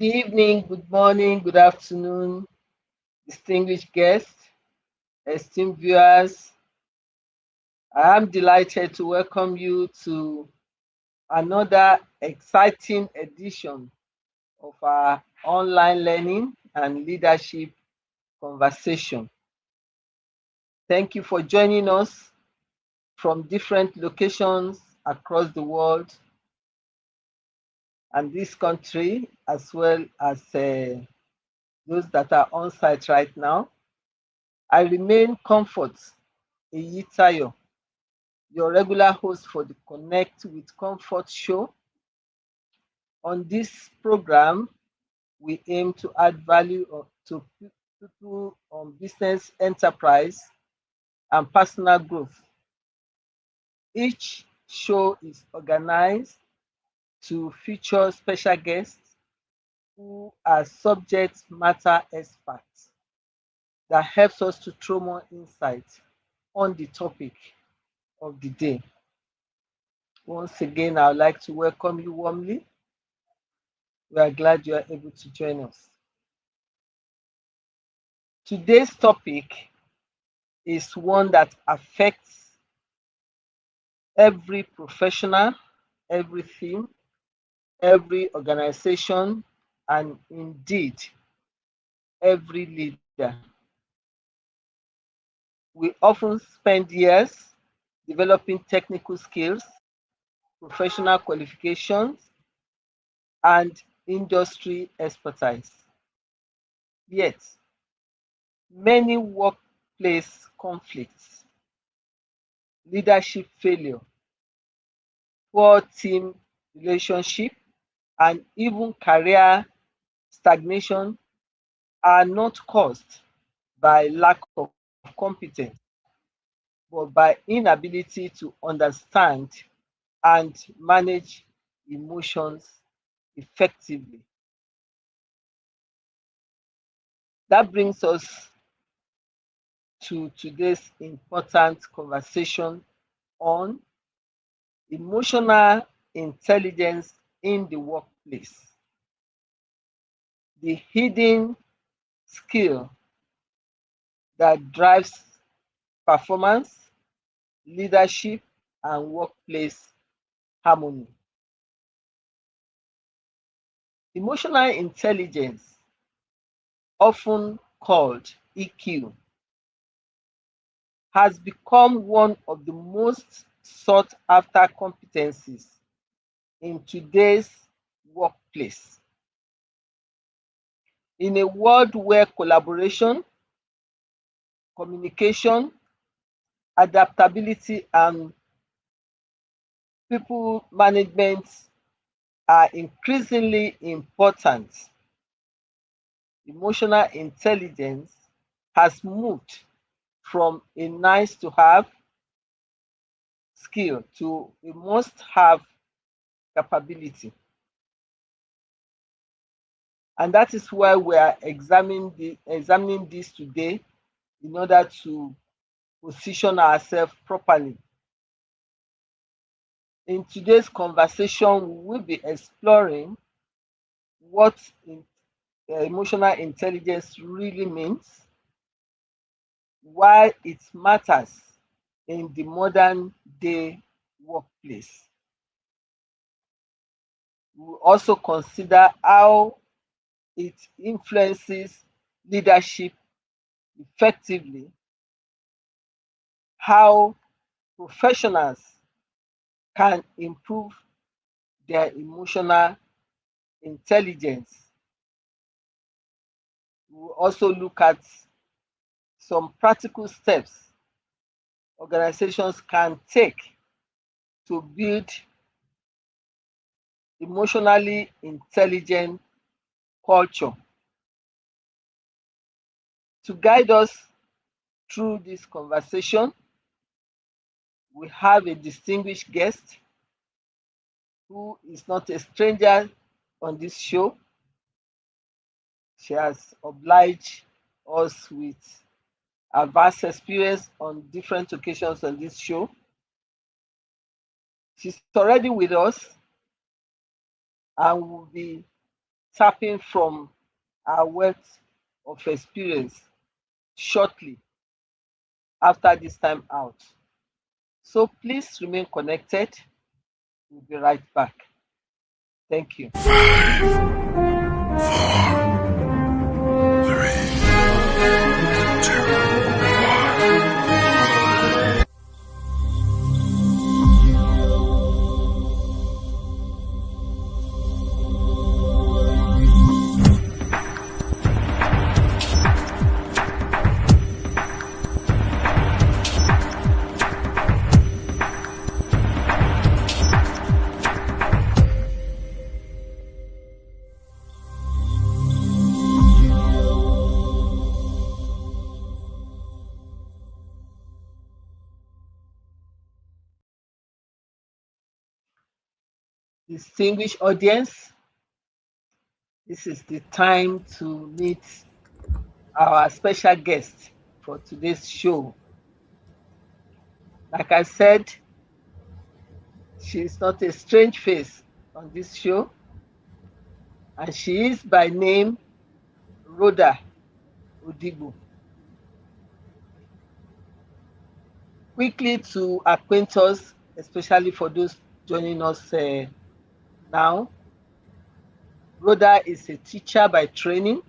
Good evening, good morning, good afternoon, distinguished guests, esteemed viewers. I am delighted to welcome you to another exciting edition of our online learning and leadership conversation. Thank you for joining us from different locations across the world and this country, as well as those that are on site right now. I remain Comfort Iyitayo, your regular host for the Connect with Comfort show. On this program, we aim to add value to people on business, enterprise, and personal growth. Each show is organized to feature special guests who are subject matter experts that helps us to throw more insight on the topic of the day. Once again, I would like to welcome you warmly. We are glad you are able to join us. Today's topic is one that affects every professional, every team, every organization, and indeed every leader. We often spend years developing technical skills, professional qualifications, and industry expertise. Yet, many workplace conflicts, leadership failure, poor team relationship, and even career stagnation are not caused by lack of competence, but by inability to understand and manage emotions effectively. That brings us to today's important conversation on emotional intelligence in the workplace, the hidden skill that drives performance, leadership, and workplace harmony. Emotional intelligence, often called EQ, has become one of the most sought after competencies in today's workplace. In a world where collaboration, communication, adaptability, and people management are increasingly important, emotional intelligence has moved from a nice to have skill to a must have capability. And that is why we are examining this today in order to position ourselves properly. In today's conversation, we will be exploring what emotional intelligence really means, why it matters in the modern day workplace. We will also consider how it influences leadership effectively, how professionals can improve their emotional intelligence. We will also look at some practical steps organizations can take to build emotionally intelligent culture. To guide us through this conversation, we have a distinguished guest who is not a stranger on this show. She has obliged us with her vast experience on different occasions on this show. She's already with us and will be tapping from our wealth of experience shortly after this time out. So please remain connected. We'll be right back. Thank you. 5, 4, 3, 2, 1. Distinguished audience, this is the time to meet our special guest for today's show. Like I said, she is not a strange face on this show, and she is by name Rhoda Odigbo. Quickly to acquaint us, especially for those joining us now, Rhoda is a teacher by training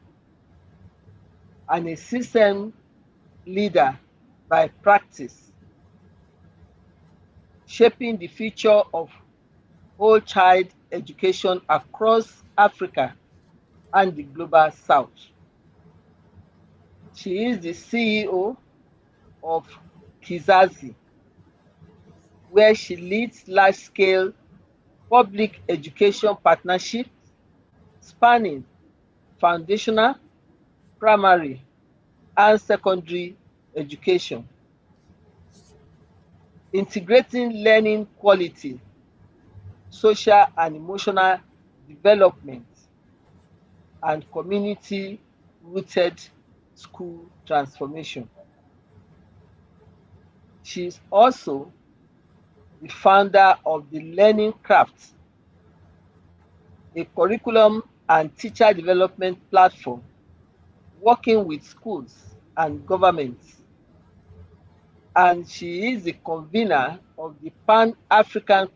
and a system leader by practice, shaping the future of whole child education across Africa and the global south. She is the CEO of Kizazi, where she leads large-scale public education partnerships spanning foundational, primary, and secondary education, integrating learning quality, social and emotional development, and community-rooted school transformation. She is also the founder of the Learning Craft, a curriculum and teacher development platform working with schools and governments. And she is the convener of the Pan-African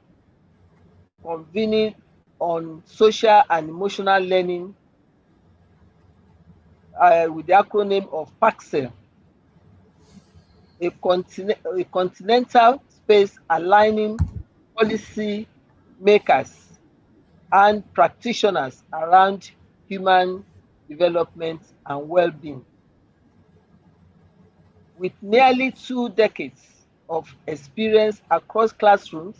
Convening on Social and Emotional Learning with the acronym of PACSEL, a continental space aligning policy makers and practitioners around human development and well-being. With nearly 2 decades of experience across classrooms,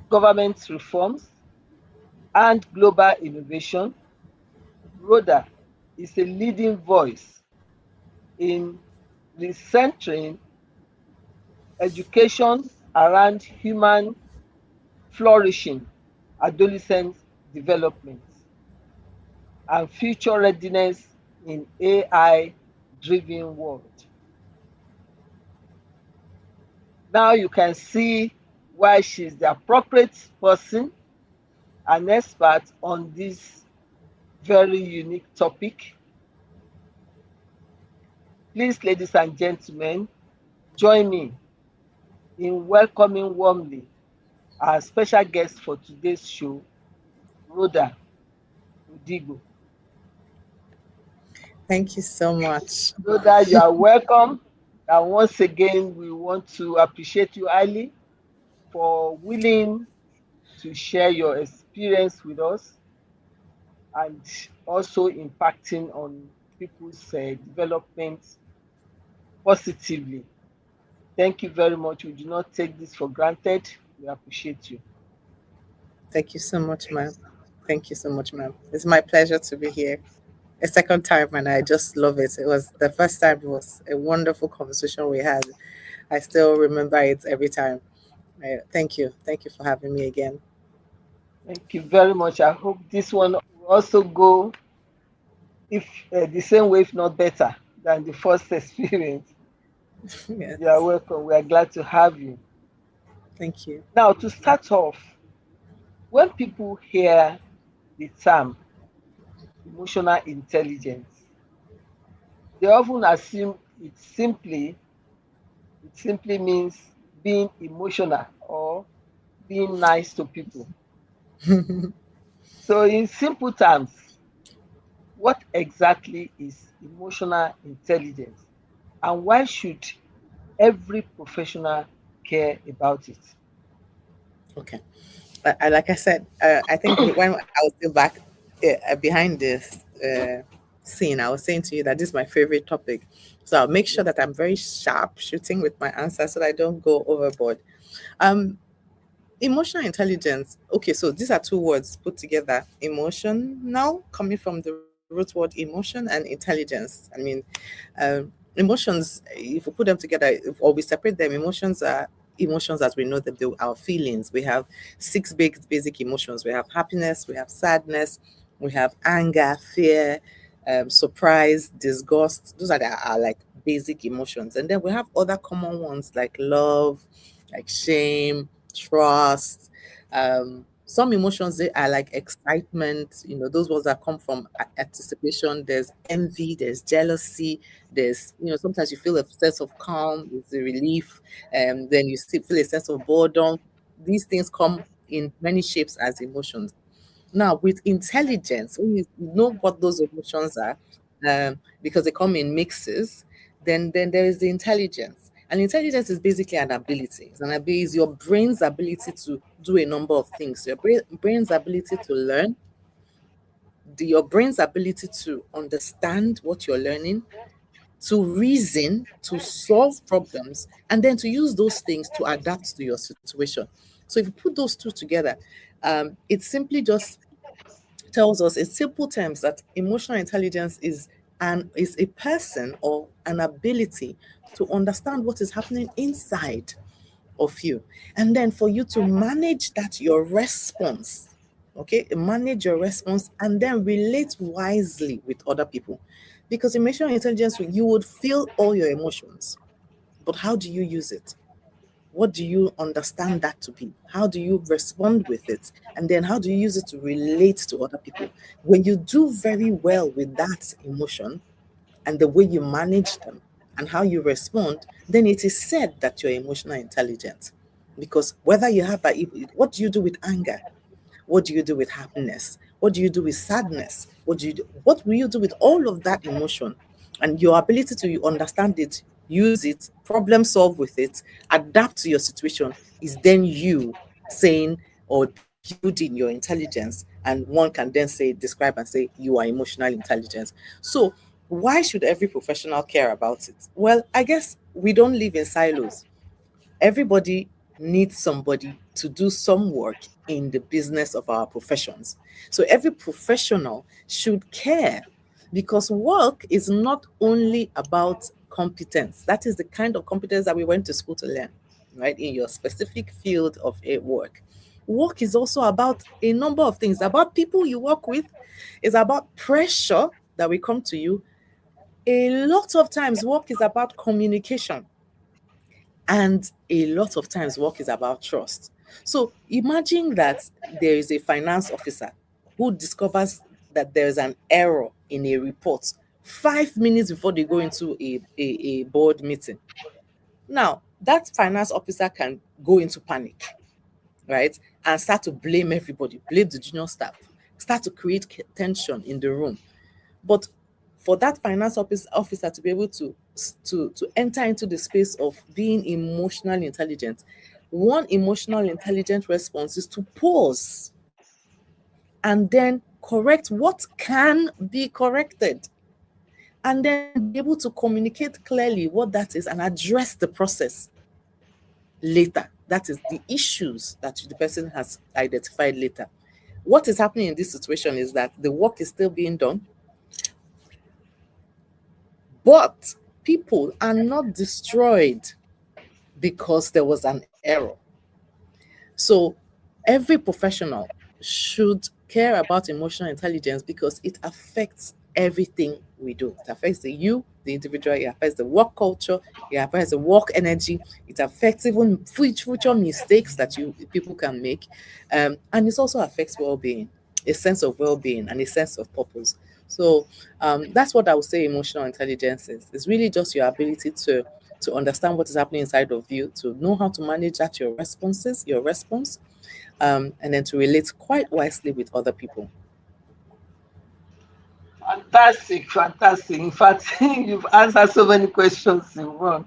government reforms, and global innovation, Rhoda is a leading voice in recentering education around human flourishing, adolescent development, and future readiness in AI-driven world. Now you can see why she's the appropriate person, an expert on this very unique topic. Please, ladies and gentlemen, join me in welcoming warmly our special guest for today's show, Rhoda Odigbo. Thank you so much. Rhoda, you are welcome. And once again, we want to appreciate you highly for willing to share your experience with us and also impacting on people's development positively. Thank you very much. We do not take this for granted. We appreciate you. Thank you so much, ma'am. Thank you so much, ma'am. It's my pleasure to be here. A second time, and I just love it. It was the first time, it was a wonderful conversation we had. I still remember it every time. Thank you. Thank you for having me again. Thank you very much. I hope this one will also go if the same way, if not better, than the first experience. Yes. You are welcome. We are glad to have you. Thank you. Now, to start off, when people hear the term emotional intelligence. They often assume it simply means being emotional or being nice to people. So in simple terms, what exactly is emotional intelligence and why should every professional care about it? Okay. But like I said, I think when I was still back behind this scene, I was saying to you that this is my favorite topic. So I'll make sure Yes. that I'm very sharp shooting with my answers so that I don't go overboard. Um, Emotional intelligence. Okay, so these are two words put together. Emotion now coming from the root word emotion and intelligence. I mean, emotions, if we put them together or we separate them, emotions are emotions as we know them, they're our feelings. We have six basic emotions. We have happiness, we have sadness, we have anger, fear, surprise, disgust. Those are our like basic emotions. And then we have other common ones like love, like shame, trust. Some emotions they are like excitement, those ones that come from anticipation. There's envy, there's jealousy, there's sometimes you feel a sense of calm, there's a relief, and then you still feel a sense of boredom. These things come in many shapes as emotions. Now, with intelligence, when you know what those emotions are, because they come in mixes, then there is the intelligence. And intelligence is basically an ability. It's an ability, is your brain's ability to do a number of things. Your brain's ability to learn, your brain's ability to understand what you're learning, to reason, to solve problems, and then to use those things to adapt to your situation. So if you put those two together, it simply just tells us in simple terms that emotional intelligence is a person or an ability to understand what is happening inside of you, and then for you to manage that your response. Okay, manage your response and then relate wisely with other people, because emotional intelligence, you would feel all your emotions, but how do you use it? What do you understand that to be? How do you respond with it? And then how do you use it to relate to other people? When you do very well with that emotion and the way you manage them and how you respond, then it is said that you're emotional intelligent. Because whether you have what do you do with anger? What do you do with happiness? What do you do with sadness? What will you do with all of that emotion? And your ability to understand it, use it, problem solve with it, adapt to your situation is then you saying or building your intelligence. And one can then describe and say you are emotional intelligence. So why should every professional care about it? Well, I guess we don't live in silos. Everybody needs somebody to do some work in the business of our professions. So every professional should care, because work is not only about competence. That is the kind of competence that we went to school to learn, right? In your specific field of work. Work is also about a number of things, about people you work with, it's about pressure that will come to you. A lot of times, work is about communication. And a lot of times, work is about trust. So imagine that there is a finance officer who discovers that there's an error in a report 5 minutes before they go into a board meeting. Now, that finance officer can go into panic, right? And start to blame everybody, blame the junior staff, start to create tension in the room. But for that finance officer to be able to enter into the space of being emotionally intelligent, one emotional intelligent response is to pause and then correct what can be corrected, and then be able to communicate clearly what that is and address the process later. That is the issues that the person has identified later. What is happening in this situation is that the work is still being done, but people are not destroyed because there was an error. So every professional should care about emotional intelligence because it affects everything we do. It affects the individual, it affects the work culture, it affects the work energy, it affects even future mistakes that you people can make. And it also affects well-being, a sense of well-being and a sense of purpose. So that's what I would say emotional intelligence is. It's really just your ability to understand what is happening inside of you, to know how to manage that your response, and then to relate quite wisely with other people. Fantastic, fantastic. In fact, you've answered so many questions in one.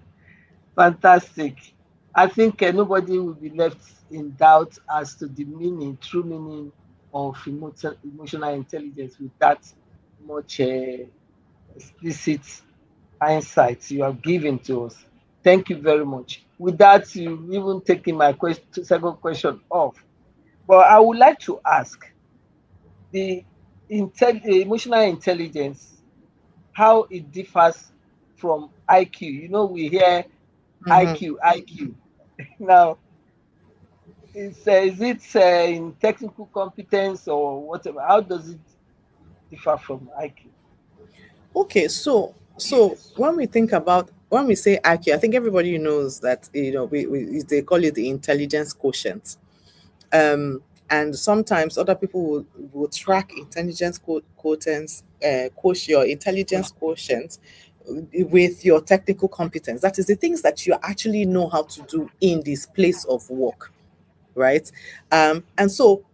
Fantastic. I think nobody will be left in doubt as to the meaning, true meaning of emotional intelligence with that much explicit insights you have given to us. Thank you very much. With that, you even taking my second question off. But I would like to ask the emotional intelligence, how it differs from IQ. You know, we hear Mhm. IQ, IQ. Now, is it in technical competence or whatever? How does it differ from IQ? Okay, so when we think about when we say IQ, I think everybody knows that they call it the intelligence quotient. Um, and sometimes other people will track intelligence quotients, your intelligence quotient with your technical competence. That is the things that you actually know how to do in this place of work, right? And so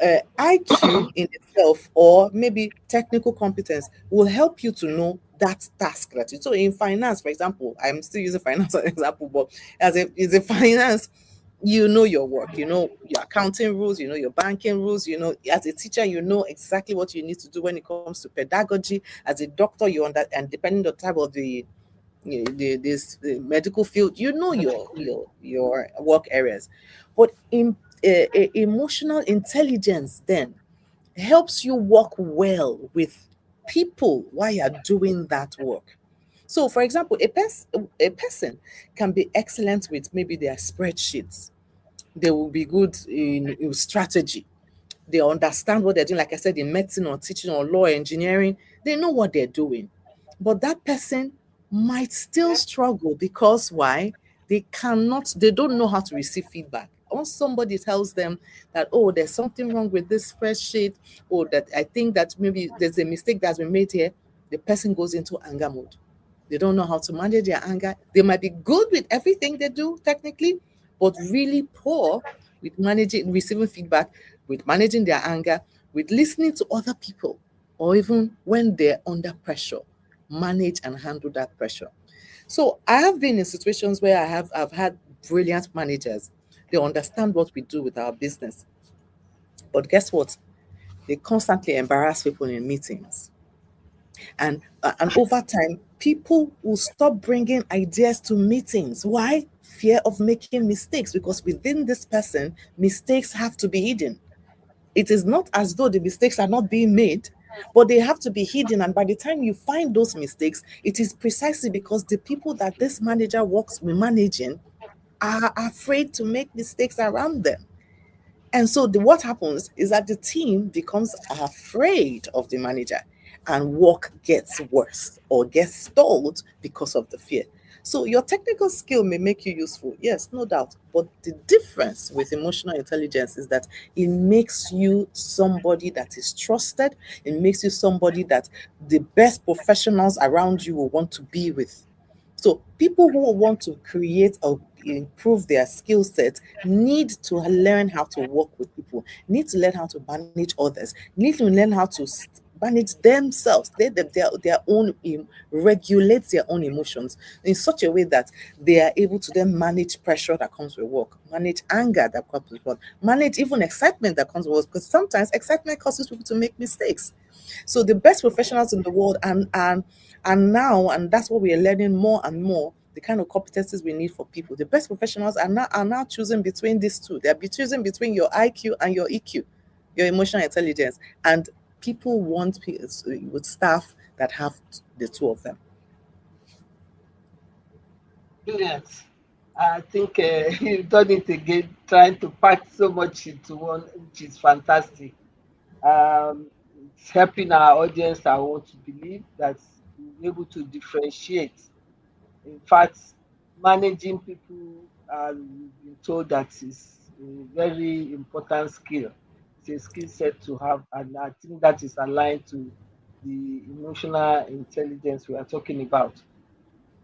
IQ in itself, or maybe technical competence, will help you to know that task that you. So in finance, for example, I'm still using finance as an example, but as a finance, you know your work, you know your accounting rules, you know your banking rules, you know, as a teacher, you know exactly what you need to do when it comes to pedagogy. As a doctor, and depending on the type of the medical field, you know your work areas. But in emotional intelligence then helps you work well with people while you're doing that work. So for example, a person can be excellent with maybe their spreadsheets. They will be good in strategy. They understand what they're doing. Like I said, in medicine or teaching or law, engineering, they know what they're doing. But that person might still struggle because why? They don't know how to receive feedback. Once somebody tells them that, oh, there's something wrong with this spreadsheet, or that I think that maybe there's a mistake that's been made here, the person goes into anger mode. They don't know how to manage their anger. They might be good with everything they do technically, but really poor with managing, receiving feedback, with managing their anger, with listening to other people, or even when they're under pressure, manage and handle that pressure. So I have been in situations where I've had brilliant managers. They understand what we do with our business. But guess what? They constantly embarrass people in meetings. And over time, people will stop bringing ideas to meetings. Why? Fear of making mistakes, because within this person, mistakes have to be hidden. It is not as though the mistakes are not being made, but they have to be hidden. And by the time you find those mistakes, it is precisely because the people that this manager works with managing are afraid to make mistakes around them. And so what happens is that the team becomes afraid of the manager, and work gets worse or gets stalled because of the fear. So your technical skill may make you useful, yes, no doubt. But the difference with emotional intelligence is that it makes you somebody that is trusted. It makes you somebody that the best professionals around you will want to be with. So people who want to create or improve their skill set need to learn how to work with people, need to learn how to manage others, need to learn how to manage themselves, their own, regulate their own emotions in such a way that they are able to then manage pressure that comes with work, manage anger that comes with work, manage even excitement that comes with work, because sometimes excitement causes people to make mistakes. So the best professionals in the world, and now, and that's what we are learning more and more, the kind of competencies we need for people. The best professionals are now choosing between these two. They're choosing between your IQ and your EQ, your emotional intelligence. And people want with staff that have the two of them. Brilliant. I think you've done it again, trying to pack so much into one, which is fantastic. It's helping our audience, I want to believe, that we're able to differentiate. In fact, managing people, we've been told that is a very important skill. It's a skill set to have, and I think that is aligned to the emotional intelligence we are talking about.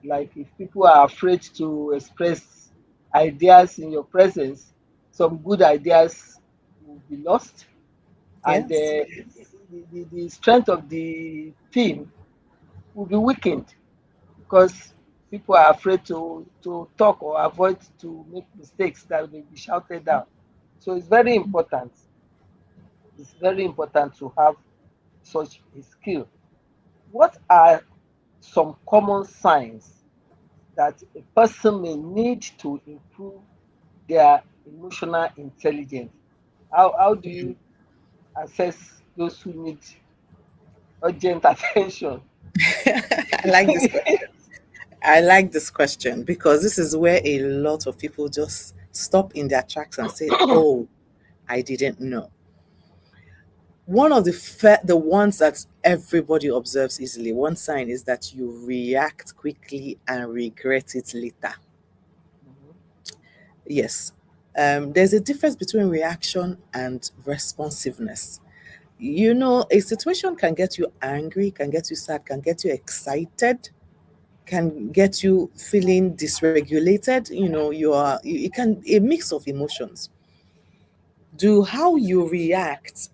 Like if people are afraid to express ideas in your presence, some good ideas will be lost, and Yes. the strength of the team will be weakened because people are afraid to talk or avoid to make mistakes that will be shouted down. So it's very important. It's very important to have such a skill. What are some common signs that a person may need to improve their emotional intelligence? How do you assess those who need urgent attention? I like this question. I like this question because this is where a lot of people just stop in their tracks and say, "Oh, I didn't know." One of the ones that everybody observes easily, one sign is that you react quickly and regret it later. Mhm. Yes. There's a difference between reaction and responsiveness. A situation can get you angry, can get you sad, can get you excited, can get you feeling dysregulated. It can a mix of emotions. Do how you react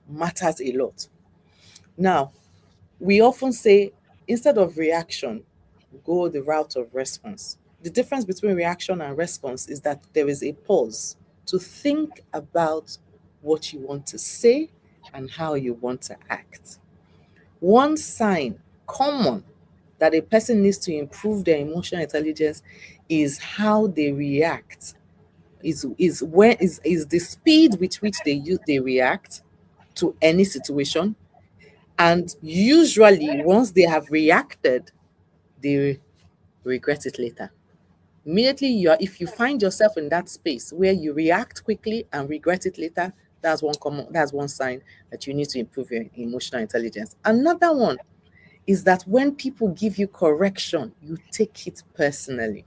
matters a lot. Now, we often say instead of reaction, go the route of response. The difference between reaction and response is that there is a pause to think about what you want to say and how you want to act. One sign common that a person needs to improve their emotional intelligence is how they react. Is the speed with which they react to any situation, and usually once they have reacted, they regret it later. Immediately if you find yourself in that space where you react quickly and regret it later, that's one sign that you need to improve your emotional intelligence. Another one is that when people give you correction, you take it personally.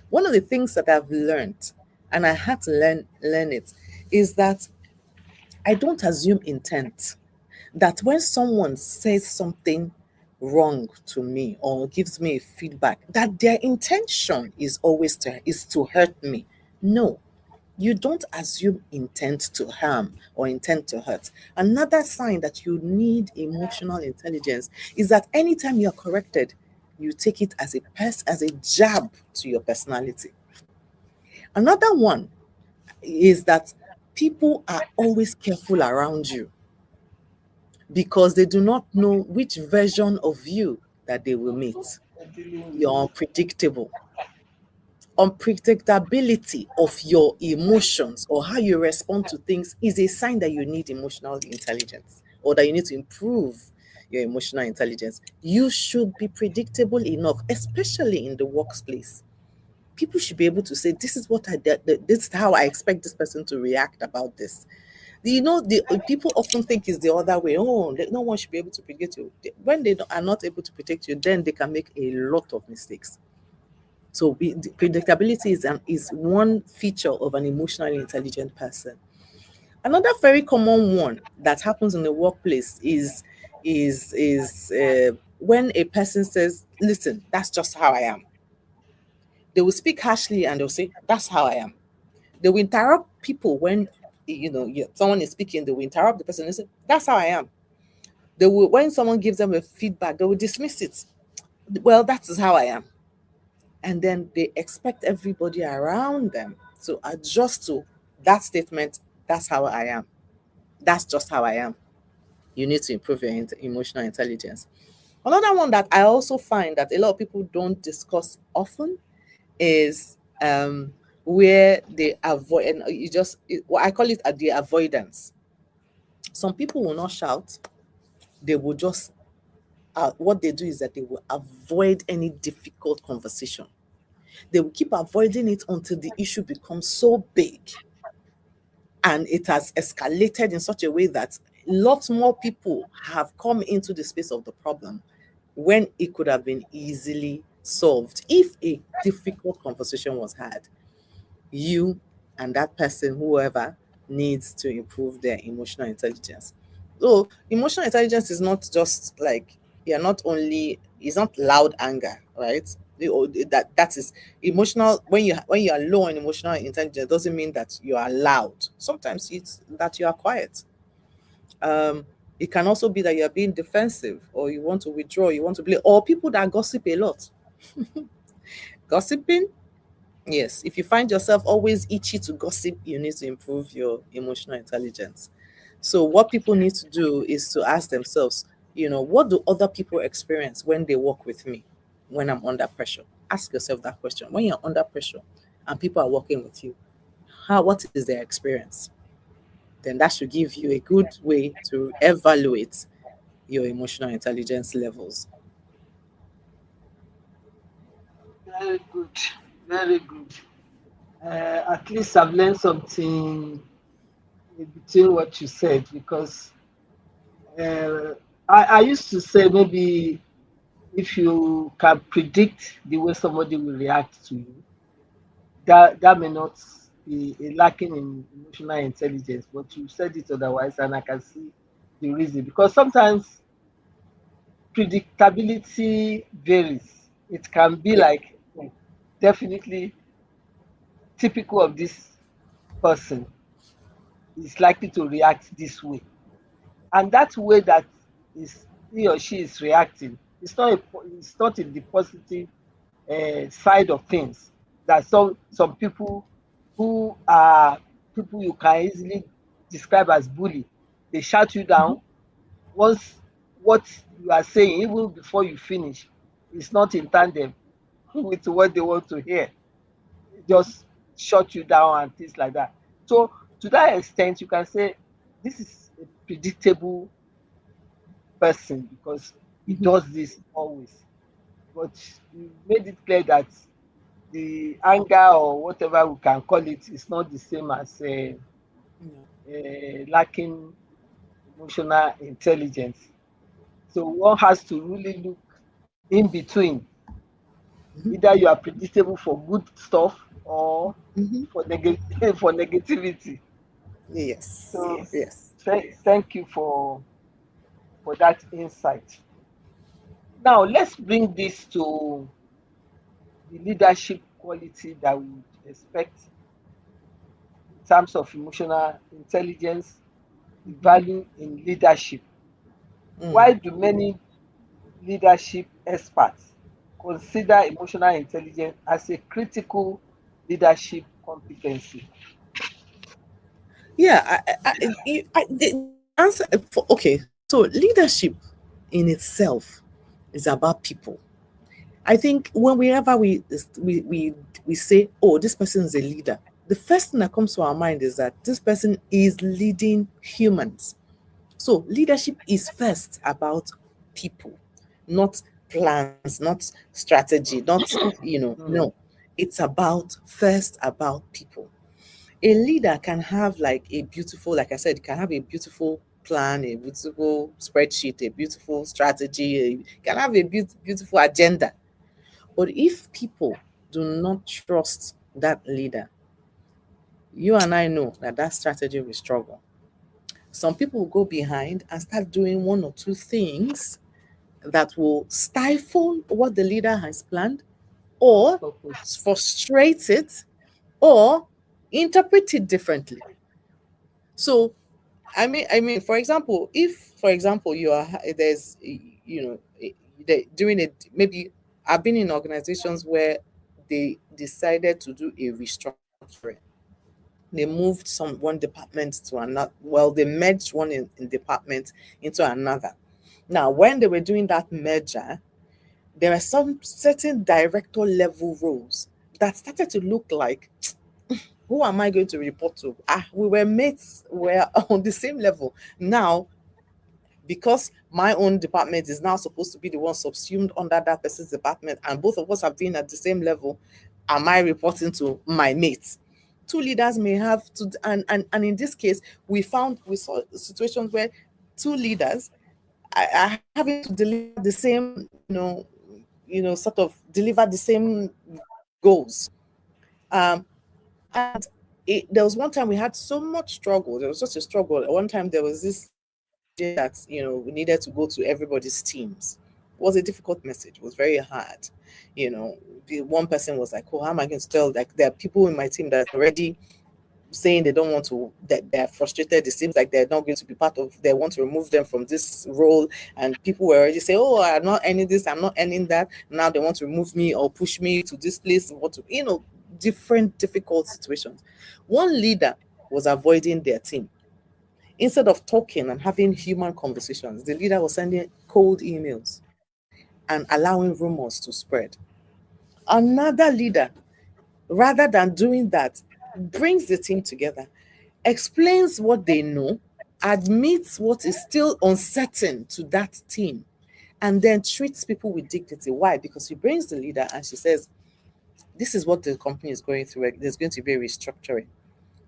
One of the things that I've learned, and I had to learn it, is that I don't assume intent. That when someone says something wrong to me or gives me feedback, that their intention is to hurt me. No, you don't assume intent to harm or intent to hurt. Another sign that you need emotional intelligence is that anytime you're corrected, you take it as a jab to your personality. Another one is that people are always careful around you because they do not know which version of you that they will meet. They're dealing with. You're unpredictable. Unpredictability of your emotions or how you respond to things is a sign that you need emotional intelligence or that you need to improve your emotional intelligence. You should be predictable enough, especially in the workplace. People should be able to say, "This is what I did. This is how I expect this person to react about this." The people often think it's the other way. Oh, no one should be able to predict you. When are not able to predict you, then they can make a lot of mistakes. So the predictability is one feature of an emotionally intelligent person. Another very common one that happens in the workplace is when a person says, "Listen, that's just how I am." They will speak harshly and they'll say, "That's how I am." They will interrupt people when someone is speaking. They will interrupt the person and say, "That's how I am." They will When someone gives them a feedback, they will dismiss it. "Well, that is how I am." And then they expect everybody around them to adjust to that statement. That's how I am. That's just how I am. You need to improve your emotional intelligence. Another one that I also find that a lot of people don't discuss often is where they avoid, and I call it the avoidance. Some people will not shout. They will just what they do is that they will avoid any difficult conversation. They will keep avoiding it until the issue becomes so big and it has escalated in such a way that lots more people have come into the space of the problem when it could have been easily solved if a difficult conversation was had. You and that person, whoever, needs to improve their emotional intelligence. So emotional intelligence is not just like you're not only it's not loud anger, right? That is emotional. When you are low on emotional intelligence, doesn't mean that you are loud. Sometimes it's that you are quiet. Um, it can also be that you are being defensive, or you want to withdraw, you want to play, or people that gossip a lot. Gossiping, yes. If you find yourself always itchy to gossip, you need to improve your emotional intelligence. So what people need to do is to ask themselves, what do other people experience when they work with me when I'm under pressure? Ask yourself that question. When you're under pressure and people are working with you, what is their experience? Then that should give you a good way to evaluate your emotional intelligence levels. Very good, very good. At least I've learned something in between what you said because uh, I used to say maybe if you can predict the way somebody will react to you, that may not be a lacking in emotional intelligence, but you said it otherwise, and I can see the reason because sometimes predictability varies. It can be Yeah. like, "Oh, definitely typical of this person is likely to react this way," and that way that is he or she is reacting, it's not in the positive side of things. That some people who are people you can easily describe as bully, they shout you Mhm. down once what you are saying, even before you finish, is not in tandem with what they want to hear. Just shut you down and things like that. So to that extent, you can say this is a predictable person because he Mhm. does this always. But you made it clear that the anger or whatever we can call it is not the same as No. lacking emotional intelligence. So one has to really look in between. Mhm. Either you are predictable for good stuff or Mhm. for for negativity. Yes. So Yes. thank you for that insight. Now let's bring this to the leadership quality that we would expect in terms of emotional intelligence, the Mhm. value in leadership. Mm. Why do many leadership experts consider emotional intelligence as a critical leadership competency? Yeah, the answer for okay. So leadership in itself is about people. I think whenever we say, "Oh, this person is a leader," the first thing that comes to our mind is that this person is leading humans. So leadership is first about people, not plans, not strategy, not Mm, no. It's about first about people. A leader can have like a beautiful, like I said, can have a beautiful plan, a beautiful spreadsheet, a beautiful strategy, can have a beautiful agenda. But if people do not trust that leader, you and I know that that strategy will struggle. Some people will go behind and start doing one or two things that will stifle what the leader has planned, or purpose. frustrate it, or interpret it differently. So I mean, for example, if for example you are there's during it maybe I've been in organizations where they decided to do a restructuring. They moved one department to another. Well, they merged one in department into another. Now, when they were doing that merger, there are some certain director level roles that started to look like, who am I going to report to? We were mates, we're on the same level. Now, because my own department is now supposed to be the one subsumed under that person's department, and both of us have been at the same level, am I reporting to my mates? Two leaders may have to, and in this case, we saw situations where two leaders are having to deliver the same, sort of deliver the same goals. Um, and there was one time we had so much struggle. There was such a struggle. At one time, there was this that, we needed to go to everybody's teams. It was a difficult message. It was very hard. The one person was like, "Oh, how am I going to tell?" Like, there are people in my team that already saying they don't want to, that they're frustrated. It seems like they're not going to be part of, they want to remove them from this role. And people were already saying, "Oh, I'm not earning this, I'm not earning that." Now they want to remove me or push me to this place. What to, different difficult situations. One leader was avoiding their team. Instead of talking and having human conversations, the leader was sending cold emails and allowing rumors to spread. Another leader, rather than doing that, brings the team together, explains what they know, admits what is still uncertain to that team, and then treats people with dignity. Why? Because she brings the leader and she says, "This is what the company is going through. There's going to be a restructuring.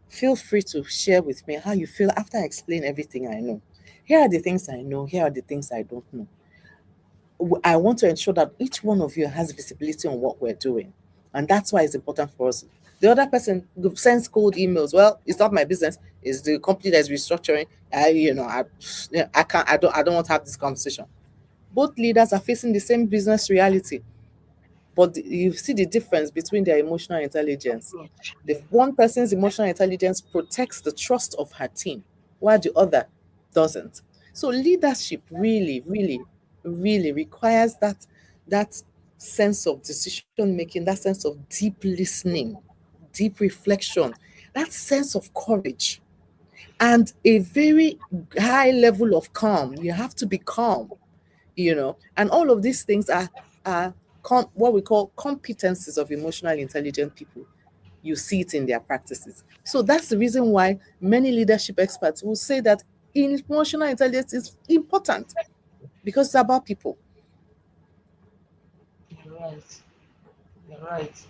Feel free to share with me how you feel after I explain everything I know. Here are the things I know, here are the things I don't know. I want to ensure that each one of you has visibility on what we're doing. And that's why it's important for us." The other person sends cold emails. "Well, it's not my business. It's the company that's restructuring. I don't want to have this conversation." Both leaders are facing the same business reality, but you see the difference between their emotional intelligence. Approach. The Yeah. one person's emotional intelligence protects the trust of her team, while the other doesn't. So leadership really, really, really requires that sense of decision making, that sense of deep listening, deep reflection, that sense of courage, and a very high level of calm. You have to be calm, and all of these things are what we call competencies of emotionally intelligent people. You see it in their practices. So that's the reason why many leadership experts will say that emotional intelligence is important, because it's about people. You're right. You're right.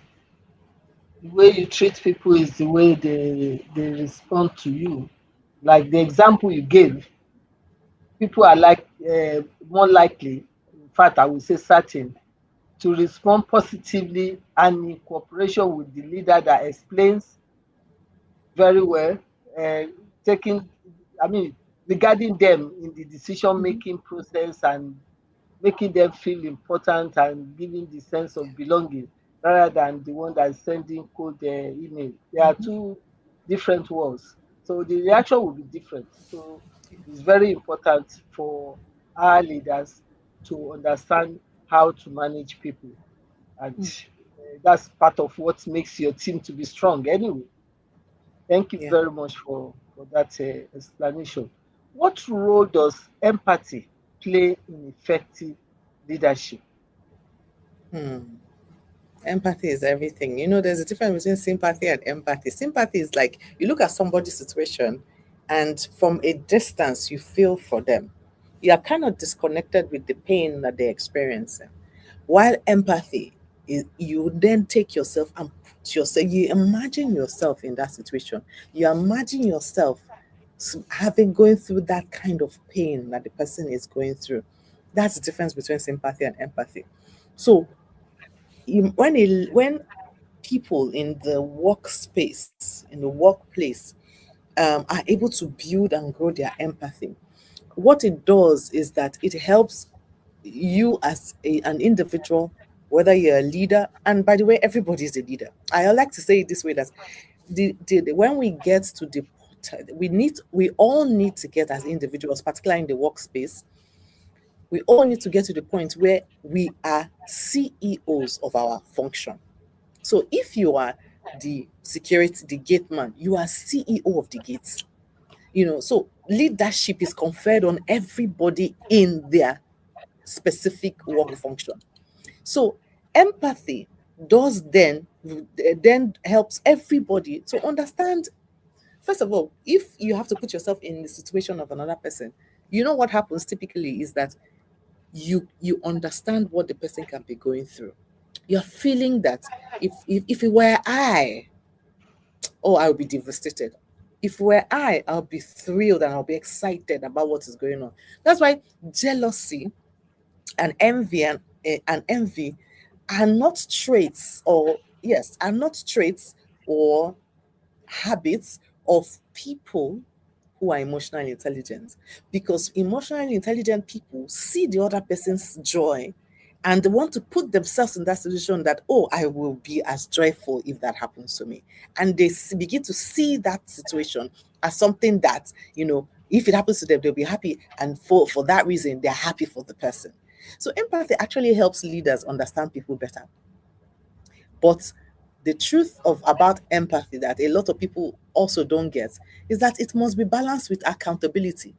The way you treat people is the way they respond to you. Like the example you gave, people are like more likely, in fact, I would say certain, to respond positively and in cooperation with the leader that explains very well, uh, taking, I mean, regarding them in the decision Mhm. making process and making them feel important and giving the sense of belonging rather than the one that is sending cold email. There are Mhm. two different worlds. So the reaction will be different. So it's very important for our leaders to understand how to manage people. And Mm. that's part of what makes your team to be strong anyway. Thank you Yeah. very much for that explanation. What role does empathy play in effective leadership? Hmm. Empathy is everything. There's a difference between sympathy and empathy. Sympathy is like you look at somebody's situation and from a distance you feel for them. You are kind of disconnected with the pain that they're experiencing. While empathy is, you then take yourself and put yourself, you imagine yourself in that situation. You imagine yourself having going through that kind of pain that the person is going through. That's the difference between sympathy and empathy. So when people in the workspace, in the workplace, are able to build and grow their empathy, what it does is that it helps you as an individual, whether you're a leader, and by the way, everybody is a leader. I like to say it this way, that when we get to the we all need to get, as individuals, particularly in the workspace, we all need to get to the point where we are CEOs of our function. So if you are the security, the gate man, you are CEO of the gates. So leadership is conferred on everybody in their specific work function. So empathy does then helps everybody to understand. First of all, if you have to put yourself in the situation of another person, what happens typically is that you understand what the person can be going through. You're feeling that if it were I, oh, I would be devastated. If it were I'll be thrilled and I'll be excited about what is going on. That's why jealousy and envy are not traits, or are not traits or habits of people who are emotionally intelligent, because emotionally intelligent people see the other person's joy and they want to put themselves in that situation that, oh, I will be as joyful if that happens to me. And they begin to see that situation as something that, if it happens to them, they'll be happy. And for that reason, they're happy for the person. So empathy actually helps leaders understand people better. But the truth of about empathy that a lot of people also don't get is that it must be balanced with accountability.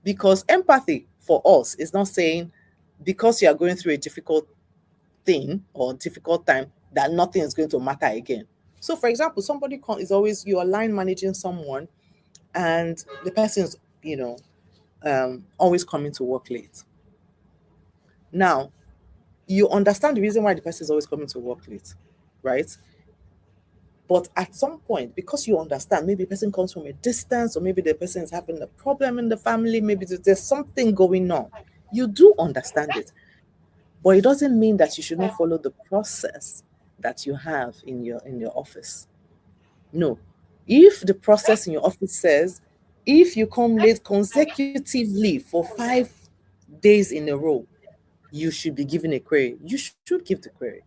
Because empathy for us is not saying because you are going through a difficult thing or difficult time that nothing is going to matter again. So, for example, somebody is always, you are line managing someone and the person is, always coming to work late. Now, you understand the reason why the person is always coming to work late, right? But at some point, because you understand, maybe the person comes from a distance, or maybe the person is having a problem in the family, maybe there's something going on. You do understand it, but it doesn't mean that you should not follow the process that you have in your office. No. If the process in your office says if you come late consecutively for 5 days in a row, you should be given a query. You should give the query.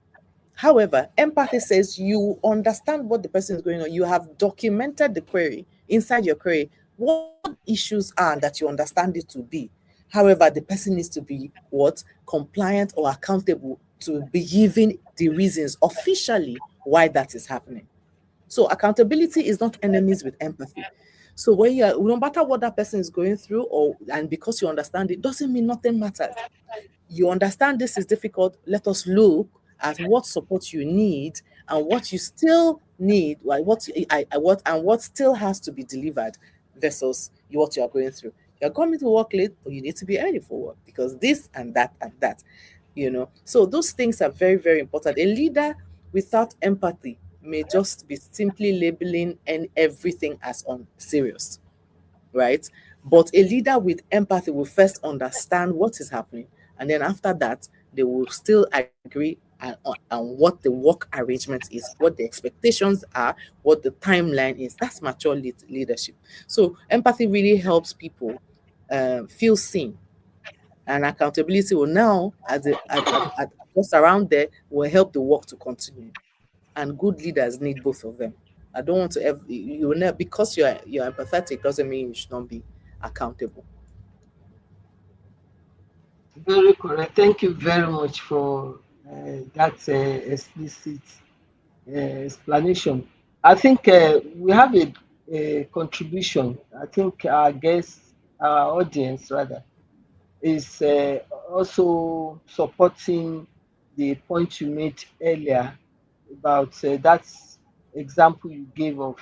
However, empathy says you understand what the person is going on. You have documented the query inside your query, what issues are that you understand it to be. However, the person needs to be what? Compliant or accountable to be given the reasons officially why that is happening. So accountability is not enemies with empathy. So when you are, no matter what that person is going through, or and because you understand it, doesn't mean nothing matters. You understand this is difficult. Let us look at what support you need and what you still need, like what still has to be delivered versus what you are going through. You're coming to work late, but you need to be early for work because this and that and that. So those things are very, very important. A leader without empathy may just be simply labeling and everything as unserious, right? But a leader with empathy will first understand what is happening, and then after that, they will still agree on what the work arrangement is, what the expectations are, what the timeline is. That's mature leadership. So empathy really helps people feel seen, and accountability will now, at just around there, will help the work to continue. And good leaders need both of them. I don't want to ever, you will never, because you're empathetic doesn't mean you should not be accountable. Very correct. Thank you very much for that explicit explanation. I think we have a contribution. I think our guests, our audience rather, is also supporting the point you made earlier about that example you gave of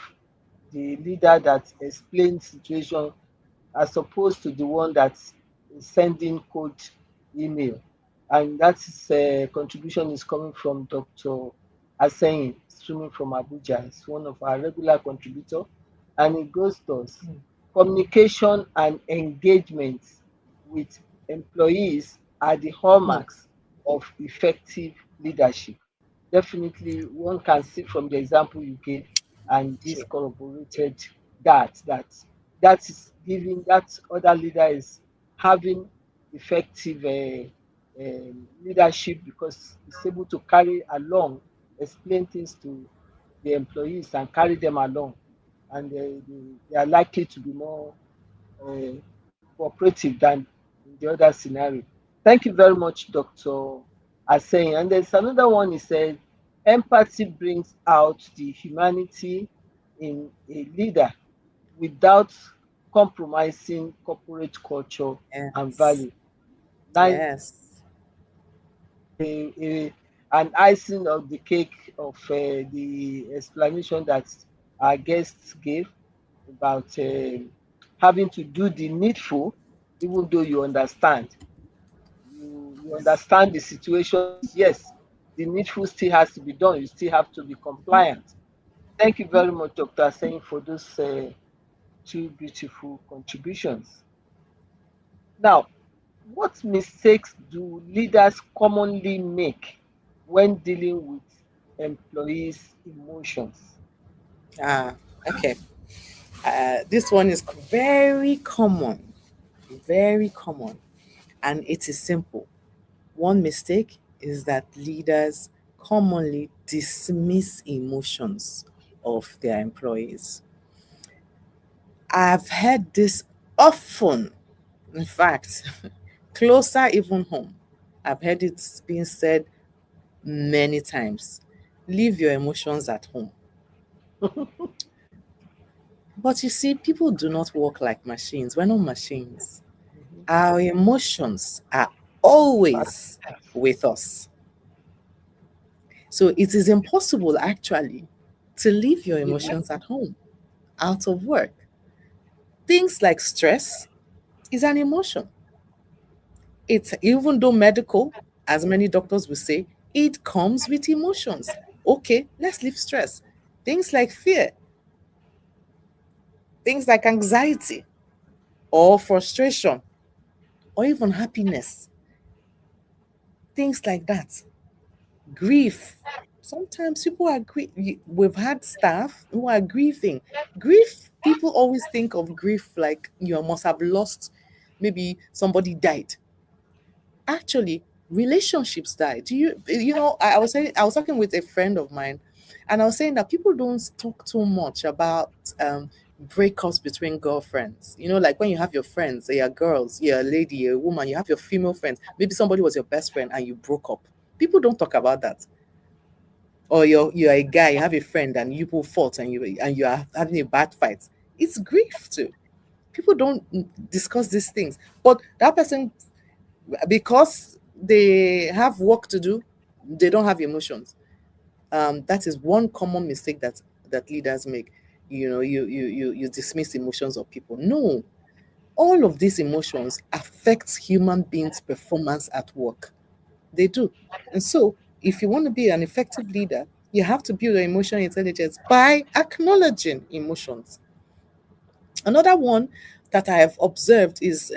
the leader that explains situation as opposed to the one that's sending code email. And that is contribution is coming from Dr. Aseyin, streaming from Abuja. It's one of our regular contributors. And it goes to us. Communication and engagement with employees are the Mm, hallmarks of effective leadership. Definitely, one can see from the example you gave, and this true. corroborated that is giving that other leader is having effective leadership because he's able to carry along, explain things to the employees and carry them along, and they are likely to be more uh, cooperative than in the other scenario. Thank you very much, Dr. Aseyin. And there's another one he said, empathy brings out the humanity in a leader without compromising corporate culture and Yes. value. Now, Yes. an icing of the cake of the explanation that our guests gave about having to do the needful, even though you understand. You understand the situation. Yes, the needful still has to be done. You still have to be compliant. Thank you very much, Dr. Saying, for those two beautiful contributions. Now, what mistakes do leaders commonly make when dealing with employees' emotions? Ah, okay. This one is very common, and it is simple. One mistake is that leaders commonly dismiss emotions of their employees. I've heard this often, in fact, closer even home. I've heard it being said many times. Leave your emotions at home. But you see, people do not work like machines. We're not machines. Mhm. Our emotions are But always with us. So it is impossible actually to leave your yeah, emotions at home, out of work. Things like stress is an emotion. It's even though medical, as many doctors will say, it comes with emotions. Okay, let's leave stress. Things like fear, things like anxiety or frustration or even happiness, things like that. Grief. Sometimes people are we've had staff who are grieving. Grief, people always think of grief like you must have lost, maybe somebody died. Actually, relationships die. I was saying, I was talking with a friend of mine, and I was saying that people don't talk too much about breakups between girlfriends. Like when you have your friends, you're girls, you're a lady, you're a woman, you have your female friends. Maybe somebody was your best friend and you broke up. People don't talk about that. Or you're a guy, you have a friend and you both fought and you are having a bad fight. It's grief too. People don't discuss these things. But that person, because they have work to do, they don't have emotions. That is one common mistake that leaders make. You dismiss emotions of people. No, all of these emotions affect human beings' performance at work. They do. And so, if you want to be an effective leader, you have to build your emotional intelligence by acknowledging emotions. Another one that I have observed is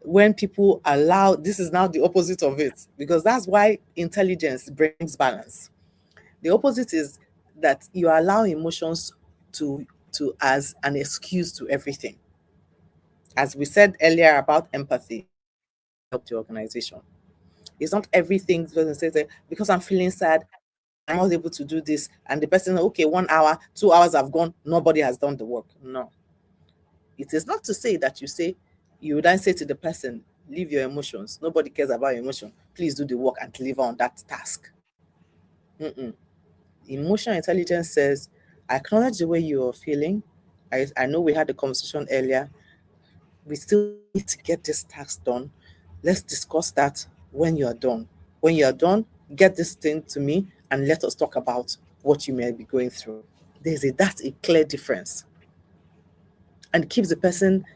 when people allow, this is now the opposite of it, because that's why intelligence brings balance. The opposite is that you allow emotions to as an excuse to everything. As we said earlier about empathy, help the organization. It's not everything because because I'm feeling sad, I'm not able to do this, and the person, okay, 1 hour, 2 hours have gone, nobody has done the work. No, it is not to say that you would then say to the person, leave your emotions. Nobody cares about your emotion. Please do the work and deliver on that task. Mm-mm. Emotional intelligence says, I acknowledge the way you are feeling. I know we had a conversation earlier. We still need to get this task done. Let's discuss that when you are done. When you are done, get this thing to me and let us talk about what you may be going through. That's a clear difference. And keeps the person,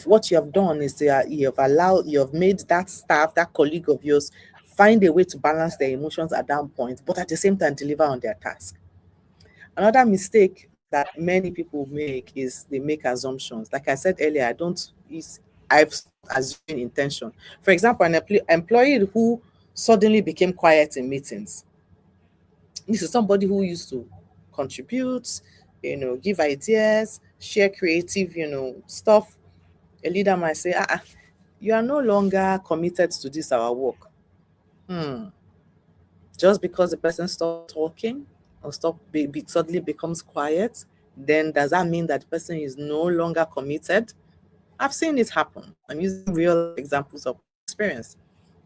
what you have done is you have made that staff, that colleague of yours, find a way to balance their emotions at that point, but at the same time deliver on their task. Another mistake that many people make is they make assumptions. Like I said earlier, I've stopped assuming intention. For example, an employee who suddenly became quiet in meetings. This is somebody who used to contribute, give ideas, share creative, stuff. A leader might say, you are no longer committed to this our work. Hmm. Just because the person stopped talking or suddenly becomes quiet, then does that mean that the person is no longer committed? I've seen it happen. I'm using real life examples of experience.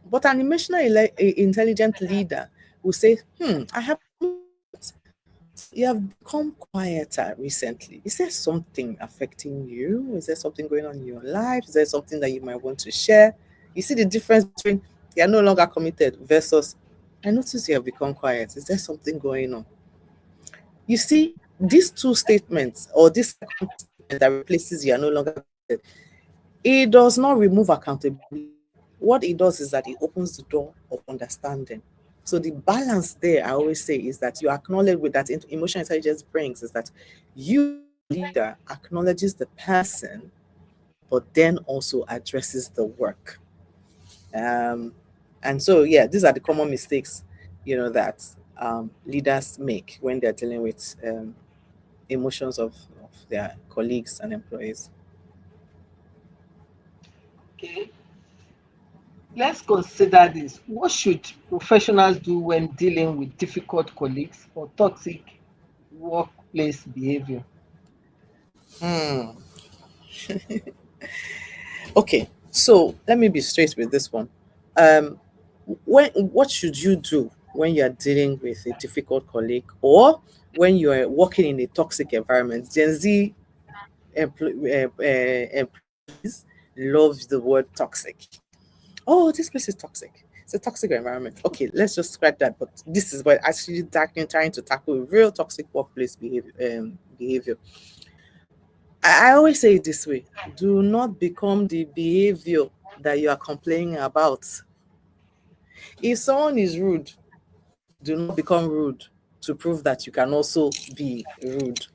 But an emotionally intelligent leader will say, I have noticed that you have become quieter recently. Is there something affecting you? Is there something going on in your life? Is there something that you might want to share? You see the difference between you're no longer committed versus I notice you have become quiet. Is there something going on? You see, these two statements or this second statement that replaces you are no longer committed, it does not remove accountability. What it does is that it opens the door of understanding. So the balance there, I always say, is that you acknowledge with that emotional intelligence brings is that you, leader, acknowledges the person, but then also addresses the work. Um, and so, yeah, these are the common mistakes, that leaders make when they're dealing with emotions of their colleagues and employees. Okay. Let's consider this. What should professionals do when dealing with difficult colleagues or toxic workplace behavior? Hmm. Okay, so let me be straight with this one. Um, what should you do when you are dealing with a difficult colleague or when you are working in a toxic environment? Gen Z employees love the word toxic. Oh, this place is toxic. It's a toxic environment. Okay, let's just scratch that. But this is what actually trying to tackle real toxic workplace behavior. Behavior. I always say it this way: do not become the behavior that you are complaining about. If someone is rude, do not become rude to prove that you can also be rude.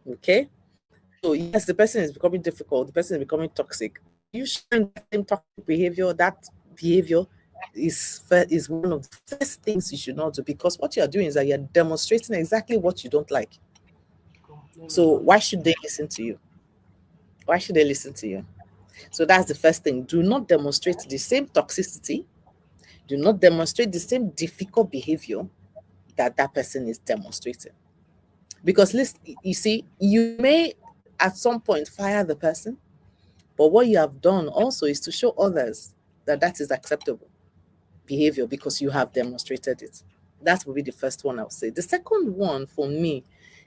Okay? So yes, the person is becoming difficult, the person is becoming toxic. You showing that same toxic behavior, that behavior is one of the first things you should not do, because what you are doing is that you're demonstrating exactly what you don't like. Complain So about why should they listen to you? Why should they listen to you? So that's the first thing. Do not demonstrate the same toxicity. Do not demonstrate the same difficult behavior that that person is demonstrating. Because listen, you see, you may at some point fire the person, but what you have done also is to show others that that is acceptable behavior because you have demonstrated it. That will be the first one I would say. The second one for me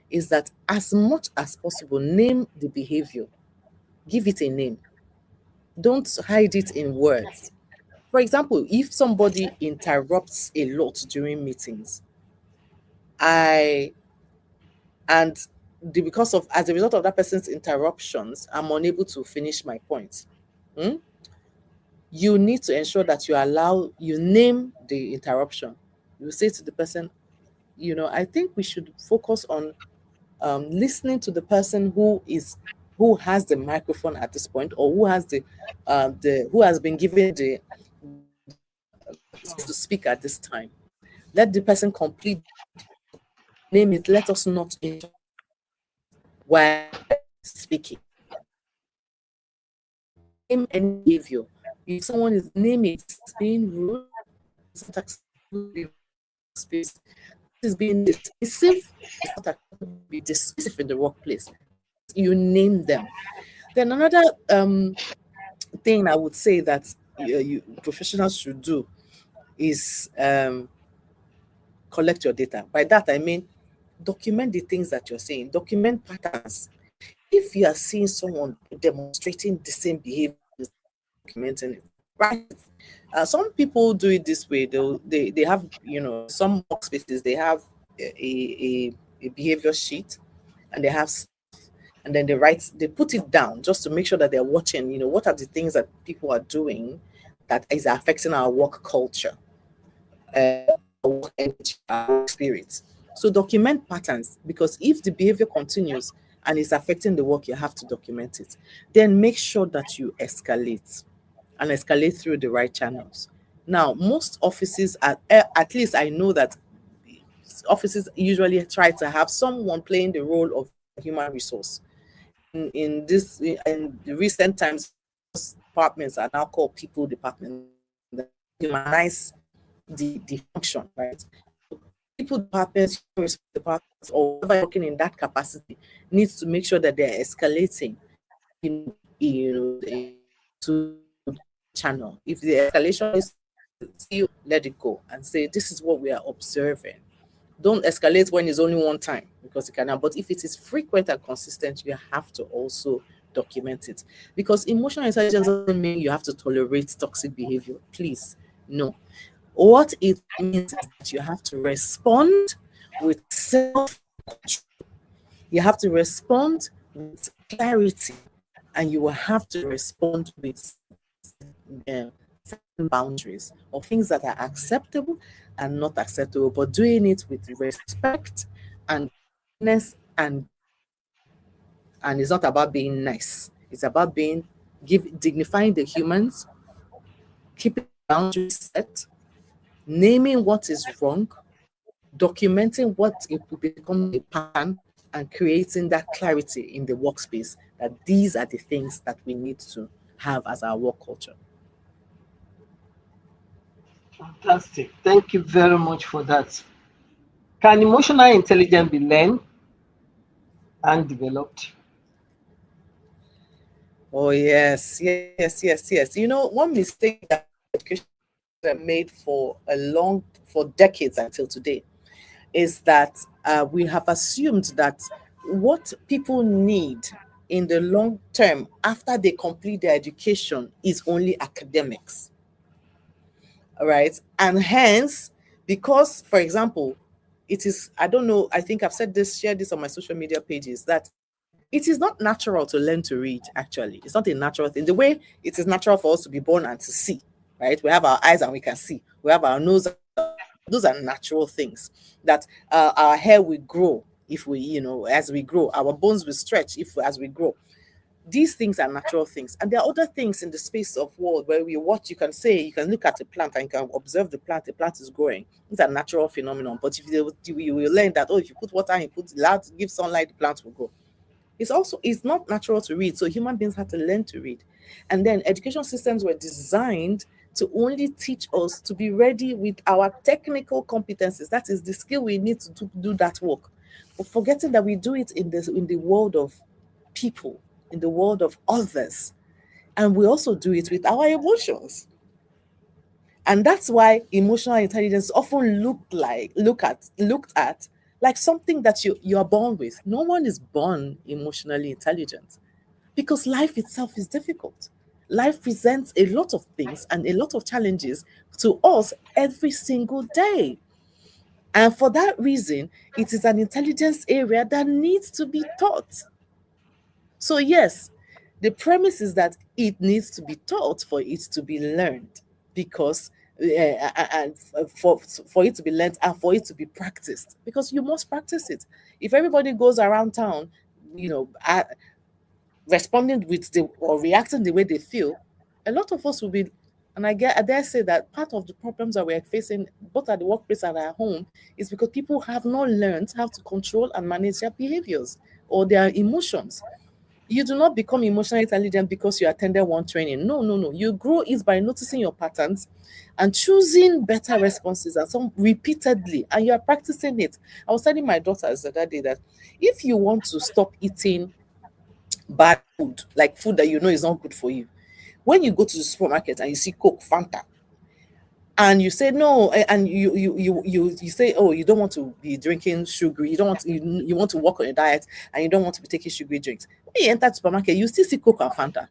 is that as much as possible, name the behavior, give it a name. Don't hide it in words. For example, if somebody interrupts a lot during meetings, I and because of as a result of that person's interruptions, I'm unable to finish my point. Hmm? You need to ensure that you name the interruption. You say to the person, I think we should focus on listening to the person who has the microphone at this point, or who has been given the to speak at this time. Let the person complete, name it. Let us not interrupt while speaking. Name any behavior. If someone is name it, it's being rude, it's not acceptable in space, it's being dismissive, it's not acceptable to be dismissive in the workplace. You name them. Then another thing I would say that professionals should do is collect your data. By that I mean document the things that you're saying, document patterns. If you are seeing someone demonstrating the same behavior, documenting it, right? Some people do it this way. They have, some workspaces, they have a behavior sheet, and they have and then they put it down just to make sure that they're watching, what are the things that people are doing that is affecting our work culture, our work energy, our work spirit. So document patterns, because if the behavior continues and is affecting the work, you have to document it. Then make sure that you escalate and escalate through the right channels. Now, most offices, at least I know that offices usually try to have someone playing the role of human resource. In the recent times, departments are now called people department. Humanize the function, right? People departments, or whoever working in that capacity needs to make sure that they're escalating, to channel. If the escalation is you, let it go and say this is what we are observing. Don't escalate when it's only one time, because it can happen. But if it is frequent and consistent, you have to also document it. Because emotional intelligence doesn't mean you have to tolerate toxic behavior. Please, no. What it means is that you have to respond with self-control. You have to respond with clarity, and you will have to respond with boundaries of things that are acceptable and not acceptable, but doing it with respect and kindness, and it's not about being nice. It's about dignifying the humans, keeping boundaries set, naming what is wrong, documenting what it will become a pattern, and creating that clarity in the workspace that these are the things that we need to have as our work culture. Fantastic. Thank you very much for that. Can emotional intelligence be learned and developed? Oh, yes, yes, yes, yes. One mistake that education made for decades until today is that we have assumed that what people need in the long term after they complete their education is only academics. All right. And hence, because, for example, it is, I don't know, I think I've said this, shared this on my social media pages, that it is not natural to learn to read, actually. It's not a natural thing. The way it is natural for us to be born and to see, right? We have our eyes and we can see. We have our nose. Those are natural things that our hair will grow if we, as we grow. Our bones will stretch as we grow. These things are natural things, and there are other things in the space of world where we watch. You can look at a plant and you can observe the plant is growing. These are natural phenomenon. But if you will learn that, oh, if you put water and you put loud, give sunlight, the plant will grow. It's not natural to read, so human beings had to learn to read. And then education systems were designed to only teach us to be ready with our technical competencies. That is the skill we need to do that work, but forgetting that we do it in the world of people, in the world of others, and we also do it with our emotions. And that's why emotional intelligence often looked at like something that you are born with. No one is born emotionally intelligent because life itself is difficult. Life presents a lot of things and a lot of challenges to us every single day. And for that reason, it is an intelligence area that needs to be taught. So, yes, the premise is that it needs to be taught for it to be learned, because and for it to be learned and for it to be practiced, because you must practice it. If everybody goes around town, you know, responding or reacting the way they feel, a lot of us will be. And I dare say that part of the problems that we're facing, both at the workplace and at home, is because people have not learned how to control and manage their behaviors or their emotions. You do not become emotionally intelligent because you attended one training. No, no, no. You grow is by noticing your patterns and choosing better responses, and some repeatedly, and you are practicing it. I was telling my daughters the other day that if you want to stop eating bad food, like food that you know is not good for you, when you go to the supermarket and you see Coke, Fanta, and you say no, and you say, oh, you don't want to be drinking sugary, you want to work on a diet, and you don't want to be taking sugary drinks. When you enter the supermarket, you still see Coke and Fanta.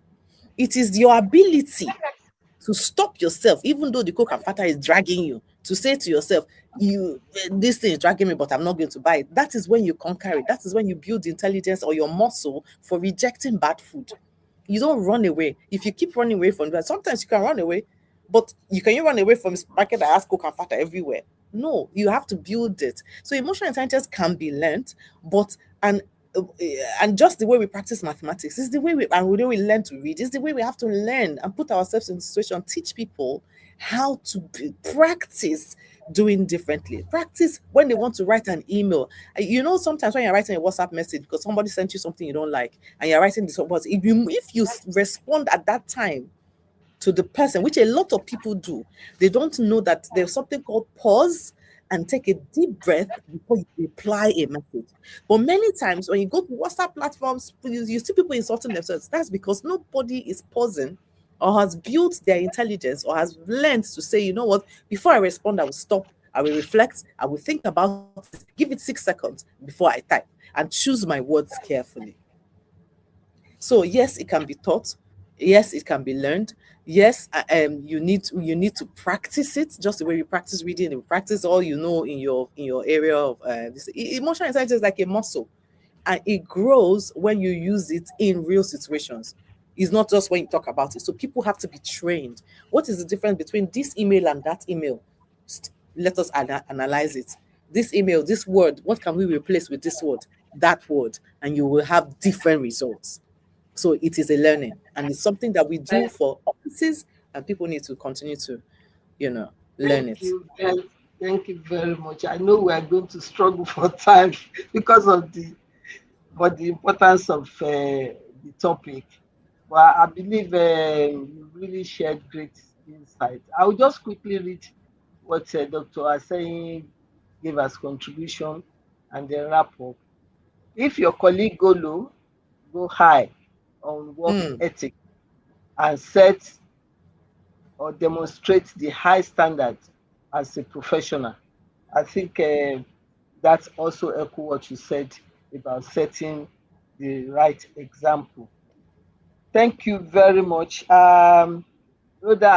It is your ability to stop yourself, even though the Coke and Fanta is dragging you, to say to yourself, this thing is dragging me, but I'm not going to buy it. That is when you conquer it. That is when you build the intelligence or your muscle for rejecting bad food. You don't run away. If you keep running away from that, sometimes you can run away, but you run away from this market that has Coke and Fanta everywhere. No, you have to build it. So emotional intelligence can be learned, but and just the way we practice mathematics is the way we learn to read, is the way we have to learn and put ourselves in the situation, teach people how to practice doing differently. Practice when they want to write an email. Sometimes when you're writing a WhatsApp message because somebody sent you something you don't like and you're writing this, but if you respond at that time to the person, which a lot of people do, they don't know that there's something called pause and take a deep breath before you reply a message. But many times when you go to WhatsApp platforms, you see people insulting themselves. That's because nobody is pausing or has built their intelligence or has learned to say, you know what, before I respond, I will stop, I will reflect, I will think about it, give it 6 seconds before I type, and choose my words carefully. So yes, it can be taught. Yes, it can be learned. Yes, you need to practice it, just the way you practice reading. You practice all you know in your area of this. Emotional intelligence is like a muscle, and it grows when you use it in real situations. It's not just when you talk about it. So people have to be trained. What is the difference between this email and that email? Let us analyze it. This email, this word, what can we replace with this word, that word, and you will have different results. So it is a learning, and it's something that we do for offices, and people need to continue to, learn Thank it. you thank you very much. I know we are going to struggle for time because of the but the importance of the topic. But I believe you really shared great insights. I will just quickly read what Dr. Asayin gave as contribution and then wrap up. If your colleague go low, go high on work Mm, ethic and set or demonstrate the high standard as a professional. I think that's also echo what you said about setting the right example. Thank you very much. Rhoda,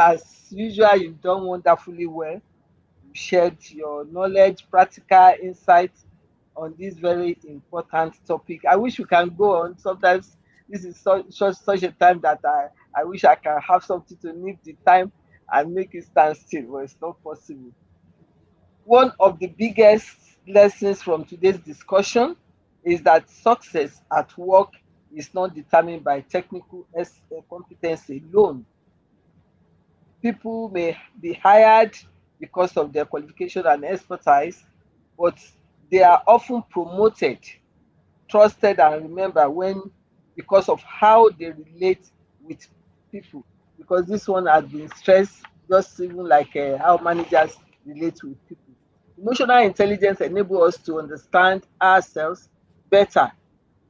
as usual, you've done wonderfully well. You shared your knowledge, practical insights on this very important topic. I wish we can go on. Sometimes this is such a time that I wish I can have something to nip the time and make it stand still, but it's not possible. One of the biggest lessons from today's discussion is that success at work is not determined by technical competence alone. People may be hired because of their qualification and expertise, but they are often promoted, trusted, and remembered when because of how they relate with people. Because this one has been stressed, just even like how managers relate with people. Emotional intelligence enables us to understand ourselves better,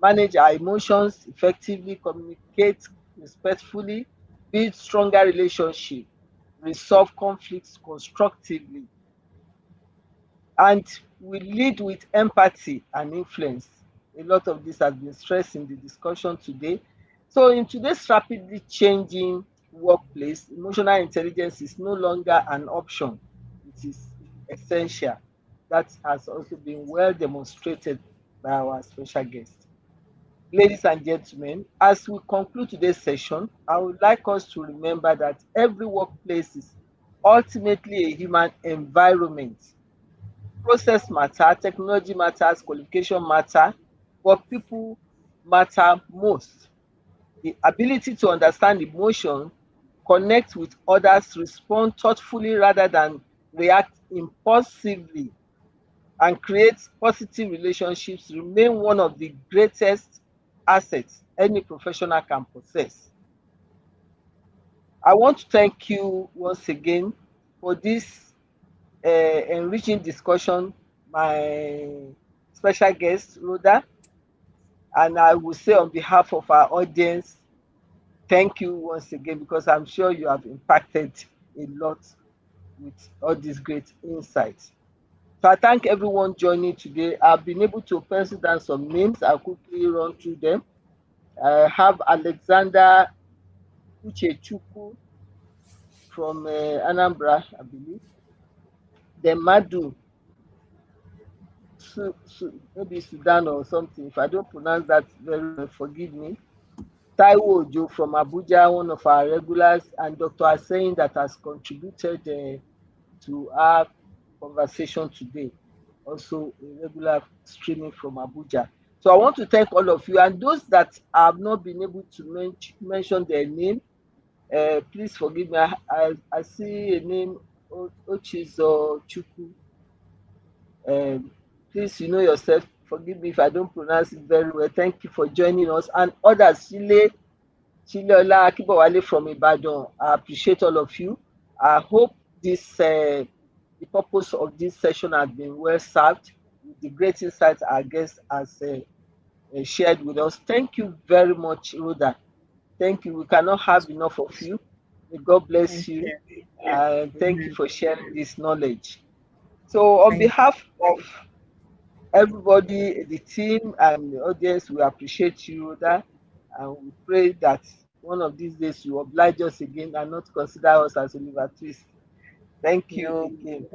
manage our emotions effectively, communicate respectfully, build stronger relationships, resolve conflicts constructively, and we lead with empathy and influence. A lot of this has been stressed in the discussion today. So, in today's rapidly changing workplace, emotional intelligence is no longer an option, it is essential. That has also been well demonstrated by our special guest. Ladies and gentlemen, as we conclude today's session, I would like us to remember that every workplace is ultimately a human environment. Process matter, technology matters, qualification matter, but people matter most. The ability to understand emotion, connect with others, respond thoughtfully rather than react impulsively, and create positive relationships remain one of the greatest assets any professional can possess. I want to thank you once again for this enriching discussion, my special guest, Rhoda. And I will say on behalf of our audience, thank you once again because I'm sure you have impacted a lot with all these great insights. So I thank everyone joining today. I've been able to pencil down some names. I'll quickly run through them. I have Alexander Uchechukwu from Anambra, I believe. Then Madu maybe Sudan or something. If I don't pronounce that very well, forgive me. Taiwo Ojo from Abuja, one of our regulars, and Dr. Asain that has contributed to our conversation today. Also a regular streaming from Abuja. So I want to thank all of you and those that have not been able to mention their name. Please forgive me. I see a name Ochizo Chukwu. Um, Please, you know yourself. Forgive me if I don't pronounce it very well. Thank you for joining us and others. Chileola Akibowale from Ibadan. I appreciate all of you. I hope the purpose of this session has been well served with the great insights our guest has shared with us. Thank you very much, Rhoda. Thank you. We cannot have enough of you. May God bless thank you. you. And thank you Amen. for sharing this knowledge. So, on Thank behalf of everybody, the team, and the audience, we appreciate you, Rhoda. And we pray that one of these days you oblige us again and not consider us as Oliver Twist. Thank you. you No, again.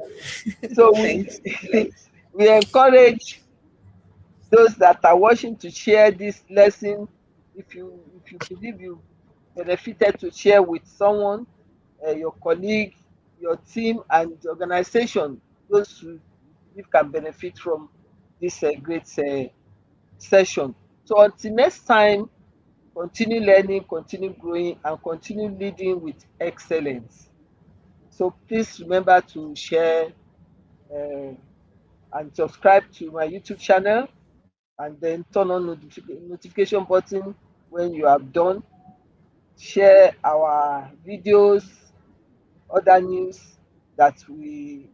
So thank you. we encourage those that are watching to share this lesson. If you believe you benefited, to share with someone, your colleague, your team, and the organization, those who believe can benefit from this great session. So until next time, continue learning, continue growing, and continue leading with excellence. So please remember to share uh, and subscribe to my YouTube channel and then turn on notification button when you have done. Share our videos, other news that we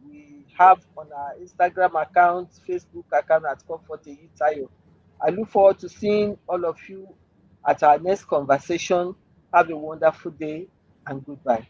have on our Instagram account, Facebook account at Comfort Eyitayo. I look forward to seeing all of you at our next conversation. Have a wonderful day and goodbye.